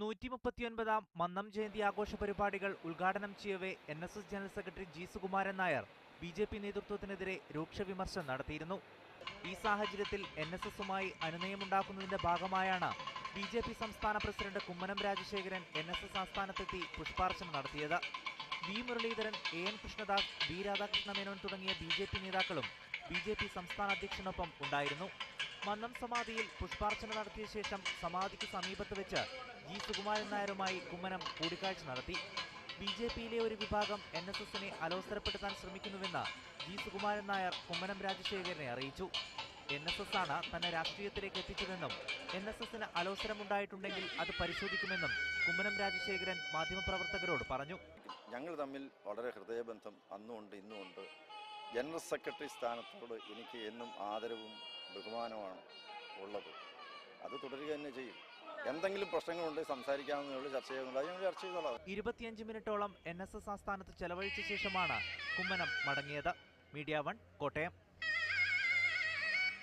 139 മന്നം ജയന്തി ആഘോഷ പരിപാടികൾ ഉദ്ഘാടനം ചെയ്യവേ NSS general secretary G Sukumaran Nair BJP നേതൃത്വത്തിനെതിരെ രൂക്ഷ വിമർശനം നടത്തിയിരുന്നു. ഈ സാഹചര്യത്തിൽ NSSുമായി അനുനയമുണ്ടാക്കുന്നതിന്റെ ഭാഗമായാണ് BJP സംസ്ഥാന പ്രസിഡന്റ് കുമ്മനം രാജശേഖരൻ NSS ആസ്ഥാനത്തെത്തി പുഷ്പാർച്ചന നടത്തിയത്. V Muraleedharan, AN Krishnadas, B Radhakrishna Menon തുടങ്ങിയ BJP നേതാക്കളും BJP സംസ്ഥാന അധ്യക്ഷനൊപ്പം ഉണ്ടായിരുന്നു. മന്നം സമാധിയിൽ പുഷ്പാർച്ചന നടത്തിയ ശേഷം സമാധിക്ക് സമീപത്ത് വെച്ച് ജി സുകുമാരൻ നായരുമായി കുമ്മനം കൂടിക്കാഴ്ച നടത്തി. BJPയിലെ ഒരു വിഭാഗം NSSനെ അലോസരപ്പെടുത്താൻ ശ്രമിക്കുന്നുവെന്ന് ജി സുകുമാരൻ നായർ കുമ്മനം രാജശേഖരനെ അറിയിച്ചു. NSS ആണ് തന്നെ രാഷ്ട്രീയത്തിലേക്ക് എത്തിച്ചതെന്നും NSSന് അലോസരമുണ്ടായിട്ടുണ്ടെങ്കിൽ അത് പരിശോധിക്കുമെന്നും കുമ്മനം രാജശേഖരൻ മാധ്യമപ്രവർത്തകരോട് പറഞ്ഞു. ഞങ്ങൾ തമ്മിൽ വളരെ ഹൃദയബന്ധം അന്നുമുണ്ട് ഇന്നുമുണ്ട്. ജനറൽ സെക്രട്ടറി സ്ഥാനത്തോട് എനിക്ക് എന്നും ആദരവും ബഹുമാനമാണ് ഉള്ളത്. അത് തുടരുക തന്നെ ചെയ്യും. എന്തെങ്കിലും പ്രശ്നങ്ങളുണ്ടെങ്കിൽ സംസാരിക്കാവുന്നതിനുള്ള ചർച്ച ചെയ്യുന്നത് ഞങ്ങൾ ചർച്ച ചെയ്തോളാം. 25 മിനിറ്റോളം NSS ആസ്ഥാനത്ത് ചെലവഴിച്ച ശേഷമാണ് കുമ്മനം മടങ്ങിയത്. മീഡിയ 1 കോട്ടയം.